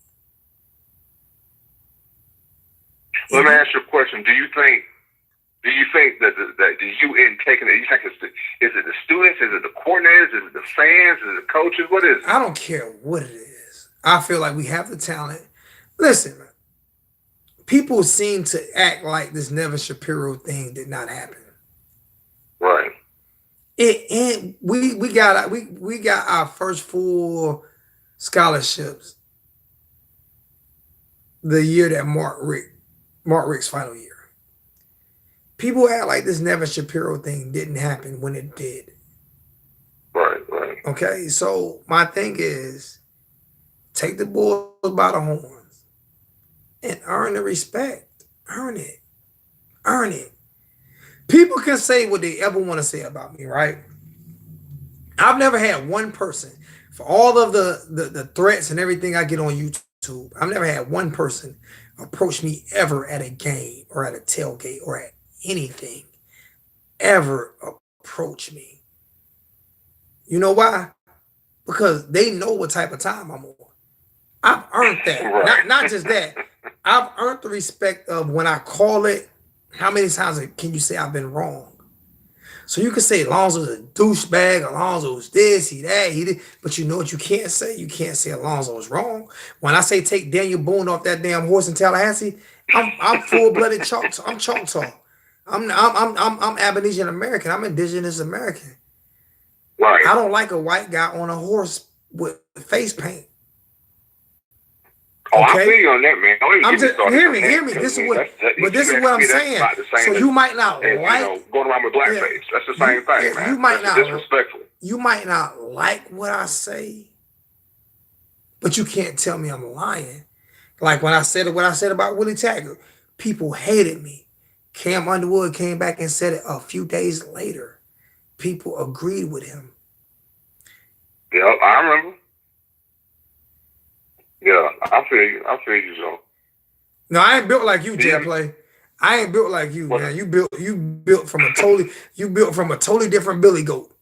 Let me ask you a question. Do you think that you in taking it? You think is it the students? Is it the coordinators? Is it the fans? Is it the coaches? What is it?
I don't care what it is. I feel like we have the talent. Listen, man. People seem to act like this Nevin Shapiro thing did not happen.
Right.
And we got our first 4 scholarships the year that Mark Richt's final year. People act like this Nevin Shapiro thing didn't happen when it did.
Right.
Okay, so my thing is take the bull by the horns and earn the respect. Earn it. People can say what they ever want to say about me, right? I've never had one person, for all of the threats and everything I get on YouTube, I've never had one person approach me ever at a game or at a tailgate or at anything, ever approach me. You know why? Because they know what type of time I'm on. I've earned that.
Right.
Not just that. I've earned the respect of when I call it, how many times can you say I've been wrong? So you can say Alonzo's a douchebag, Alonzo's this, he that, he did. But you know what you can't say? You can't say Alonzo is wrong. When I say take Daniel Boone off that damn horse in Tallahassee, I'm full-blooded Choctaw. I'm Choctaw. I'm Aborigine American. I'm Indigenous American.
Right.
I don't like a white guy on a horse with face paint.
Oh, I feel you on that, man.
I'm just hear me. This is what I'm saying. So you might not like
going around with blackface. That's the same thing, man.
You might not
disrespectful.
You might not like what I say, but you can't tell me I'm lying. Like when I said what I said about Willie Taggart, people hated me. Cam Underwood came back and said it a few days later. People agreed with him.
Yep, I remember. Yeah, I feel you, Joe.
No, I ain't built like you, J Play. I ain't built like you, man. You built from a totally different Billy Goat.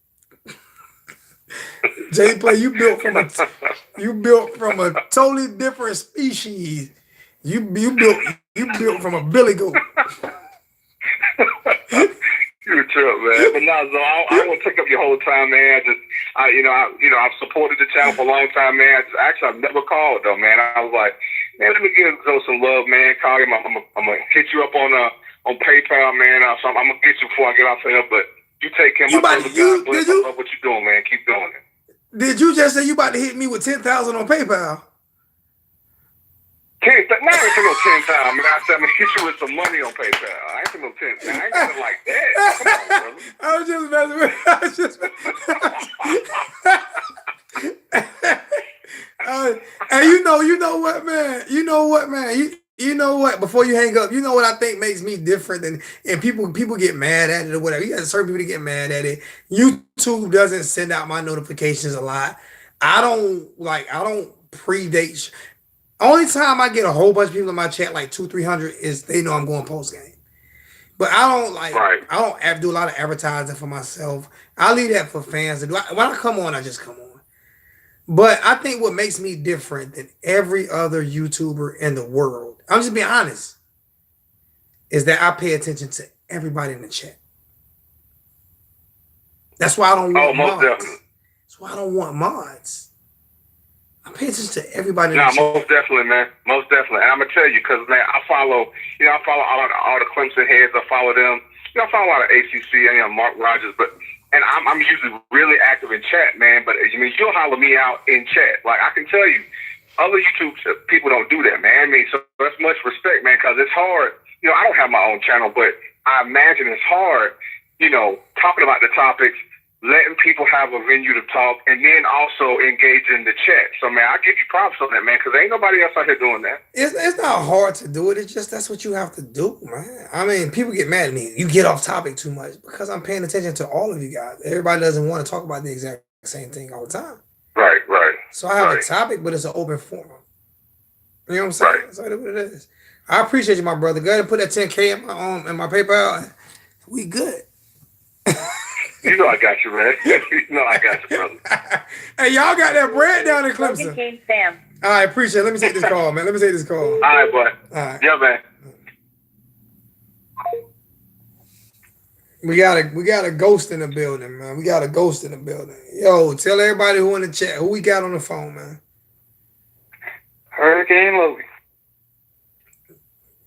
J Play, you built from a totally different species. You built from a Billy Goat.
You're true, man. But no, Zoe, I don't want to take up your whole time, man. I've supported the channel for a long time, man. I've never called though, man. I was like, man, let me give Zoe some love, man. Call him. I'm gonna hit you up on PayPal, man. So I'm gonna get you before I get off here. But you take care. I love what you're doing, man. Keep doing it.
Did you just say you about to hit me with 10,000 on PayPal?
I ain't taking no 10,000, man. I said I'm gonna hit you with some money on PayPal. I ain't taking no 10,000. I ain't nothing like that. Come on, brother.
I was just messing with. And you know what, man. You know what? Before you hang up, you know what I think makes me different than, and people get mad at it or whatever. You got certain people to get mad at it. YouTube doesn't send out my notifications a lot. I don't predate. Only time I get a whole bunch of people in my chat, like 200-300, is they know I'm going post game. But I don't like.
Right.
I don't do a lot of advertising for myself. I leave that for fans to do. When I come on, I just come on. But I think what makes me different than every other YouTuber in the world, I'm just being honest, is that I pay attention to everybody in the chat. That's why I don't want
most
mods.
definitely.
That's why I don't want mods. I pay attention to everybody.
No, most definitely, man. Most definitely. And I'm gonna tell you, because man, I follow all the Clemson heads. I follow them. I follow a lot of ACC and Mark Rogers, and I'm usually really active in chat, man. But you'll holler me out in chat. Like, I can tell you, other YouTube people don't do that, man. So that's much respect, man, because it's hard. I don't have my own channel, but I imagine it's hard. Talking about the topics, letting people have a venue to talk, and then also engage in the chat. So, man, I give you props on that, man, because ain't nobody else out here doing that.
It's not hard to do it. It's just that's what you have to do, man. I mean, people get mad at me. You get off topic too much because I'm paying attention to all of you guys. Everybody doesn't want to talk about the exact same thing all the time.
Right.
So I have a topic, but it's an open forum. You know what I'm saying?
Right.
That's what it is. I appreciate you, my brother. Go ahead and put that 10K in my PayPal. We good.
You know I got you, man. You know I got you, brother.
Hey, y'all got that bread down in Clemson.
Logan King Sam.
All right, appreciate it. Let me take this call, man.
All right, boy.
All right.
Yeah, man.
We got a ghost in the building, man. We got a ghost in the building. Yo, tell everybody who in the chat who we got on the phone, man.
Hurricane Logan.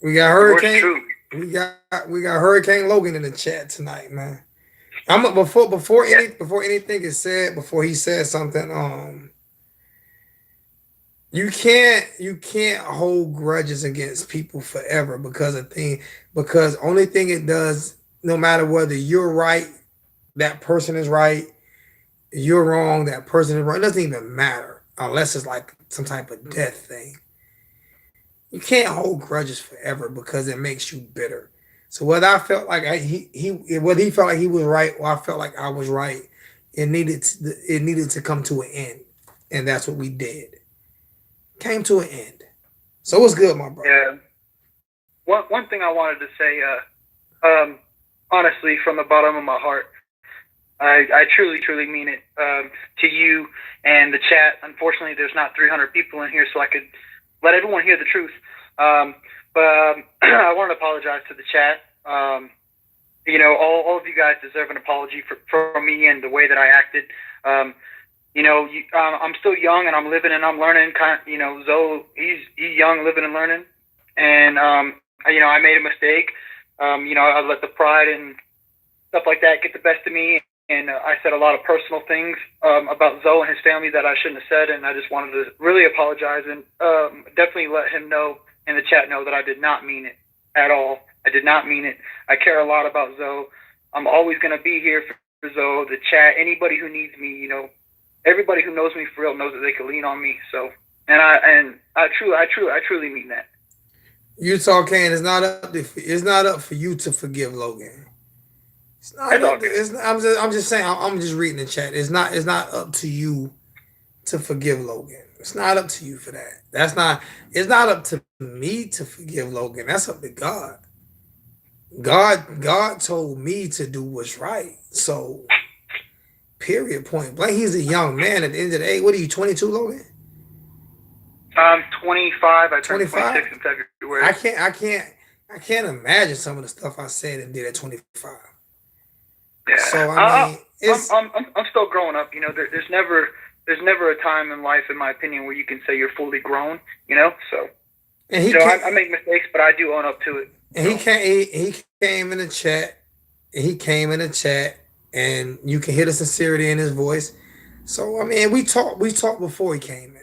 We got Hurricane.
True.
We got Hurricane Logan in the chat tonight, man. I'm before anything is said, before he says something, you can't hold grudges against people forever because only thing it does, no matter whether you're right, that person is right, you're wrong, that person is wrong, it doesn't even matter unless it's like some type of death thing. You can't hold grudges forever because it makes you bitter. So whether I felt like whether he felt like he was right or I felt like I was right, it needed to come to an end, and that's what we did. Came to an end. So what's good, my brother?
Yeah. One thing I wanted to say, honestly, from the bottom of my heart, I truly mean it, to you and the chat. Unfortunately, there's not 300 people in here, so I could let everyone hear the truth. But I want to apologize to the chat. All of you guys deserve an apology from me and the way that I acted. I'm still young and I'm living and I'm learning. Zoe, he's young, living and learning. And, I made a mistake. I let the pride and stuff like that get the best of me. And I said a lot of personal things about Zoe and his family that I shouldn't have said. And I just wanted to really apologize and definitely let him know in the chat know that I did not mean it at all. I did not mean it. I care a lot about Zoe. I'm always going to be here for Zoe, the chat, anybody who needs me. Everybody who knows me for real knows that they can lean on me. So, and I truly mean that.
You talking? It's not up for you to forgive Logan. It's not. I'm just saying. I'm just reading the chat. It's not up to you to forgive Logan. It's not up to you for that. It's not up to me to forgive Logan. That's up to God. God told me to do what's right. So, period, point blank. He's a young man at the end of the day. What are you, 22, Logan?
I'm 25. I turned
25?
26 in February.
I can't imagine some of the stuff I said and did at 25.
Yeah.
So I mean,
I'm still growing up. There's never a time in life, in my opinion, where you can say you're fully grown. So.
And
I make mistakes, but I do own up to it.
And he came in the chat. He came in the chat, and you can hear the sincerity in his voice. So I mean, we talked before he came in.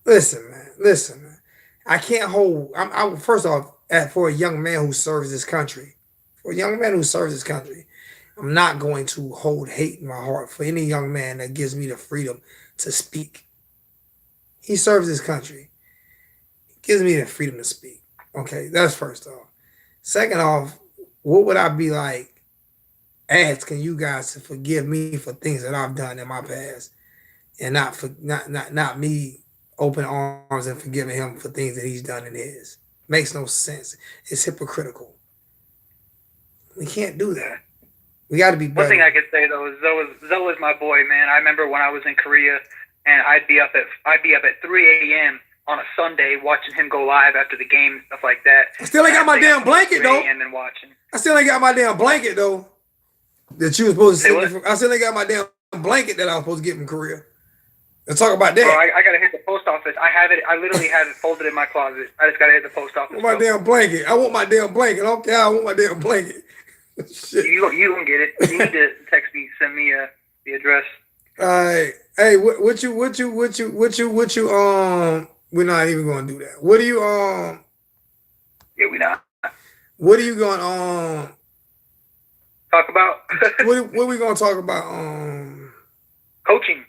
Listen, man. I can't hold. First off, for a young man who serves this country, I'm not going to hold hate in my heart for any young man that gives me the freedom to speak. He serves this country. He gives me the freedom to speak. Okay, that's first off. Second off, what would I be like asking you guys to forgive me for things that I've done in my past, and not me open arms and forgiving him for things that he's done in his? Makes no sense. It's hypocritical. We can't do that. We got to be better.
One thing I could say though is Zoe is my boy, man. I remember when I was in Korea, and I'd be up at 3 a.m. on a Sunday watching him go live after the game and stuff like that.
I still ain't got my damn blanket though.
And watching.
I still ain't got my damn blanket though. That you was supposed to send me from. I still ain't got my damn blanket that I was supposed to get from Korea. Let's talk about that.
Bro, I gotta hit the post office. I have it. I literally have it folded in my closet. I just gotta hit the post office.
I want my damn blanket. I want my damn blanket. I don't care. I want my damn blanket. Shit.
You gonna get it. You need to text me. Send me the address.
All right. Hey, what you? We're not even gonna do that. What do you
Yeah, we not
What are you going
talk about.
what are we gonna talk about?
Coaching.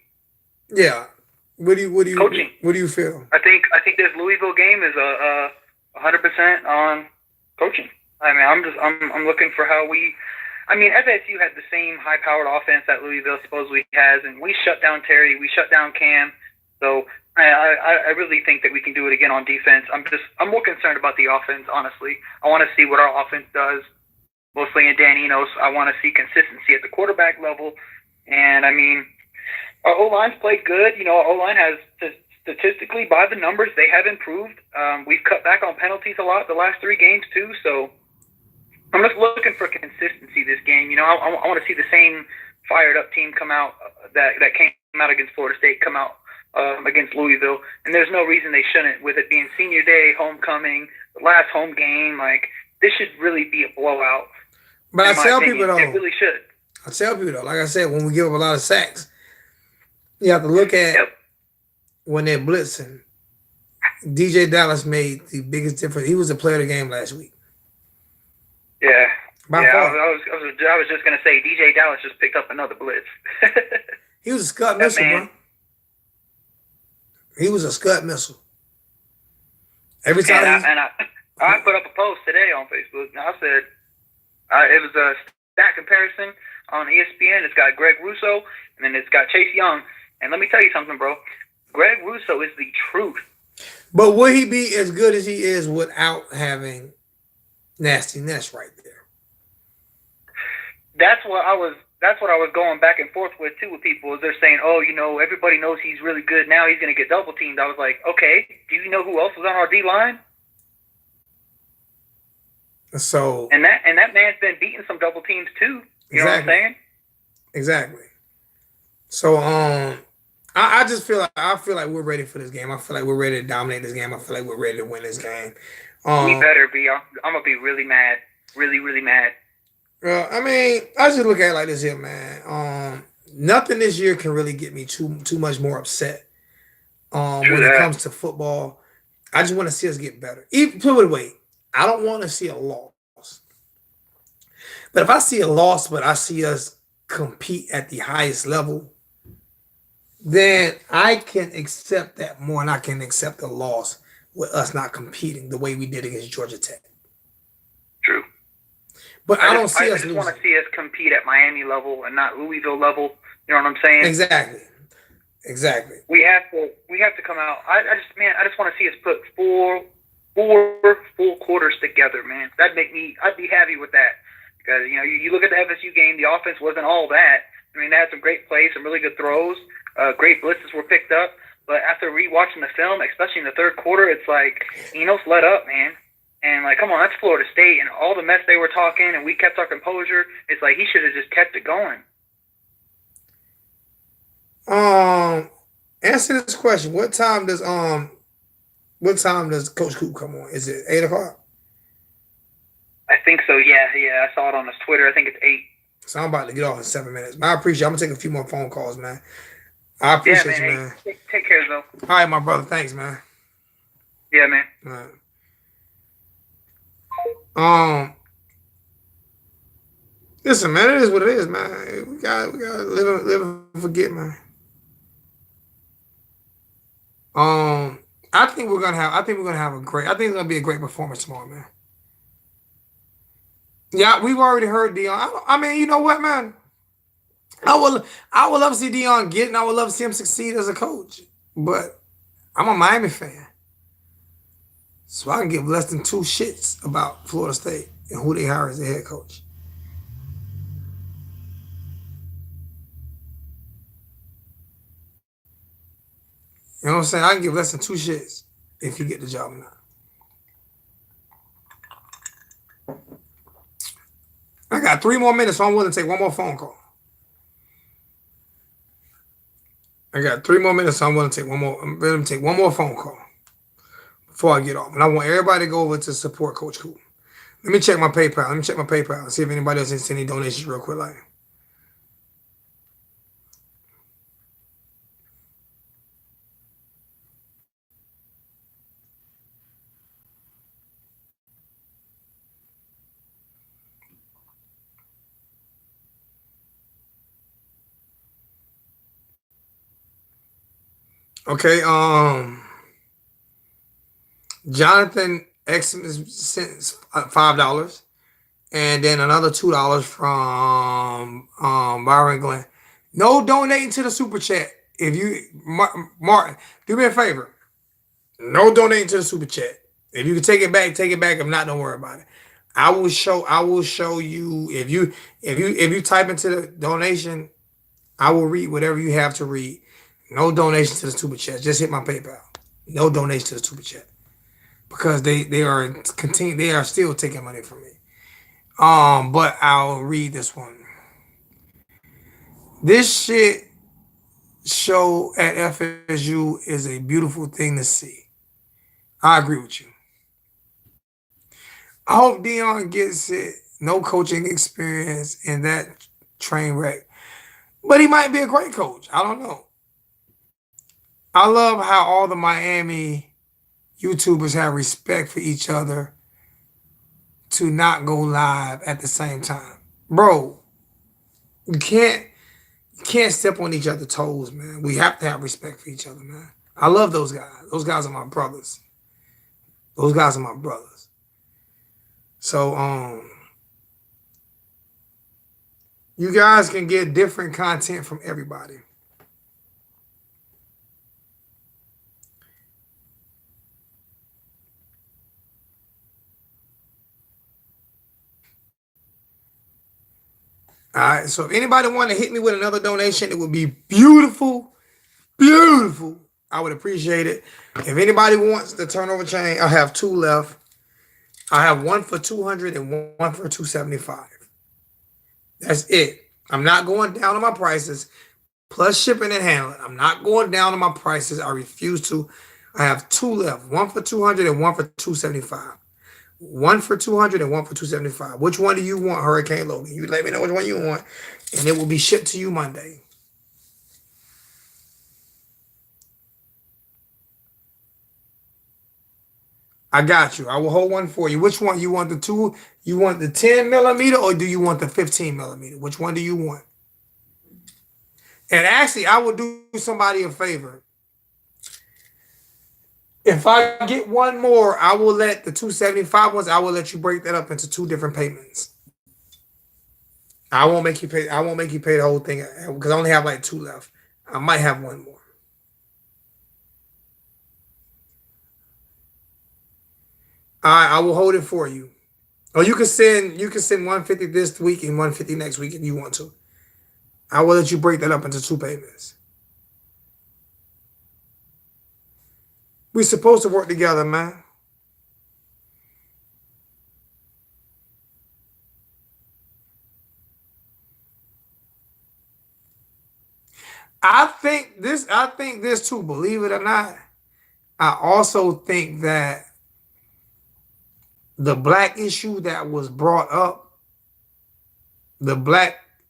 Yeah. What do you
Coaching.
What do you feel?
I think this Louisville game is 100% on coaching. I mean, I'm looking for how we. I mean, FSU had the same high-powered offense that Louisville supposedly has, and we shut down Terry, we shut down Cam. So I really think that we can do it again on defense. I'm more concerned about the offense, honestly. I want to see what our offense does, mostly in Dan Enos. I want to see consistency at the quarterback level, and I mean, our O-line's played good. You know, our O-line has statistically, by the numbers, they have improved. We've cut back on penalties a lot the last 3 games too. So I'm just looking for consistency this game. You know, I want to see the same fired up team come out that came out against Florida State come out against Louisville, and there's no reason they shouldn't. With it being senior day, homecoming, the last home game, like this should really be a blowout.
But I tell people though,
it really should.
I tell people though, like I said, when we give up a lot of sacks, you have to look at when they're blitzing. DJ Dallas made the biggest difference. He was the player of the game last week.
Yeah.
By
yeah,
far.
I was just gonna say DJ Dallas just picked up another blitz.
He was a Scott missile, bro. He was a Scott missile. Every time.
I put up a post today on Facebook. And I said it was a stat comparison on ESPN. It's got Greg Russo and then it's got Chase Young. And let me tell you something, bro. Greg Russo is the truth.
But would he be as good as he is without having Nasty Ness right there?
That's what I was going back and forth with too with people. Is they're saying, oh, you know, everybody knows he's really good. Now he's going to get double teamed. I was like, okay, do you know who else was on our D line?
So
and that man's been beating some double teams too. You know what I'm saying?
Exactly. So I just feel like we're ready for this game. I feel like we're ready to dominate this game. I feel like we're ready to win this game.
We better be. I'm gonna be really mad. Really, really mad.
I mean, I just look at it like this here, man. Nothing this year can really get me too much more upset. When it comes to football, I just want to see us get better. Put it away. I don't want to see a loss. But if I see a loss, but I see us compete at the highest level, then I can accept that more, and I can accept a loss with us not competing the way we did against Georgia Tech.
True.
But I don't see us
losing. I just
losing.
want to see us compete at Miami level and not Louisville level. You know what I'm saying?
Exactly.
We have to come out. I just want to see us put four full quarters together, man. I'd be happy with that. Because, you know, you look at the FSU game, the offense wasn't all that. I mean, they had some great plays, some really good throws, great blitzes were picked up. But after rewatching the film, especially in the third quarter, it's like, Enos let up, man. And, like, come on, that's Florida State. And all the mess they were talking, and we kept our composure. It's like he should have just kept it going.
Answer this question. What time does Coach Coop come on? Is it 8 o'clock?
I think so, yeah. I saw it on his Twitter. I think it's 8.
So I'm about to get off in 7 minutes. Man, I appreciate it. I'm going to take a few more phone calls, man. I appreciate you, man.
Hey, take care, though.
All right, my brother. Thanks, man.
Yeah, man.
All right. Listen, man, it is what it is, man. We gotta live and forget, man. I think we're gonna have it's gonna be a great performance tomorrow, man. Yeah, we've already heard Deion. I mean, you know what, man? I would love to see Deion get, and I would love to see him succeed as a coach. But I'm a Miami fan. So I can give less than 2 shits about Florida State and who they hire as their head coach. You know what I'm saying? I can give less than 2 shits if you get the job or not. I got 3 more minutes, so I'm willing to take one more phone call. I got 3 more minutes, so I'm willing to take one more. I'm willing to take one more phone call before I get off. And I want everybody to go over to support Coach Cool. Let me check my PayPal. Let me check my PayPal and see if anybody else has any donations real quick. Like, okay, Jonathan X sent $5, and then another $2 from Byron Glenn. No donating to the super chat. If you Martin, do me a favor. No donating to the super chat. If you can take it back, take it back. If not, don't worry about it. I will show you if you type into the donation, I will read whatever you have to read. No donation to the super chat. Just hit my PayPal. No donation to the super chat. Because they are still taking money from me. But I'll read this one. This shit show at FSU is a beautiful thing to see. I agree with you. I hope Dion gets it. No coaching experience in that train wreck. But he might be a great coach. I don't know. I love how all the Miami YouTubers have respect for each other to not go live at the same time. Bro, you can't step on each other's toes, man. We have to have respect for each other, man. I love those guys. Those guys are my brothers. Those guys are my brothers. So, you guys can get different content from everybody. All right, so if anybody want to hit me with another donation, it would be beautiful, beautiful. I would appreciate it. If anybody wants the turnover chain, I have 2 left. I have one for $200 and one for $275. That's it. I'm not going down on my prices, plus shipping and handling. I'm not going down on my prices. I refuse to. I have 2 left. One for $200 and one for $275. One for $200 and one for $275. Which one do you want, Hurricane Logan? You let me know which one you want, and it will be shipped to you Monday. I got you. I will hold one for you. Which one you want? The 2? You want the 10 millimeter or do you want the 15 millimeter? Which one do you want? And actually, I will do somebody a favor. If I get one more, I will let the 275 ones, I will let you break that up into 2 different payments. I won't make you pay the whole thing because I only have like 2 left. I might have one more. I will hold it for you. Or you can send 150 this week and 150 next week if you want to. I will let you break that up into 2 payments. We're supposed to work together, man. I think this too, believe it or not. I also think that the black issue that was brought up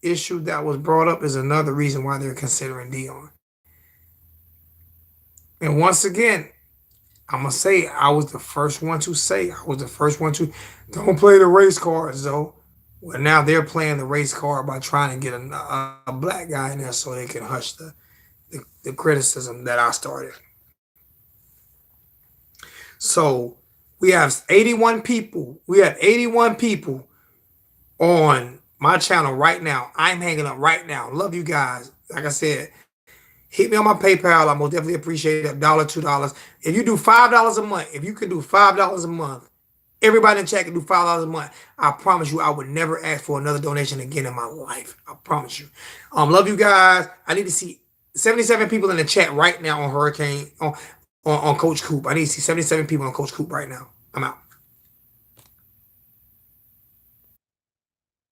is another reason why they're considering Dion. And once again, I'm going to say I was the first one to don't play the race cards, though. Well, now they're playing the race card by trying to get a black guy in there so they can hush the criticism that I started. So we have 81 people. We have 81 people on my channel right now. I'm hanging up right now. Love you guys. Like I said, hit me on my PayPal. I most definitely appreciate it. $1, $2. If you do $5 a month, if you can do $5 a month, everybody in chat can do $5 a month. I promise you, I would never ask for another donation again in my life. I promise you. Love you guys. I need to see 77 people in the chat right now on Hurricane on Coach Coop. I need to see 77 people on Coach Coop right now. I'm out.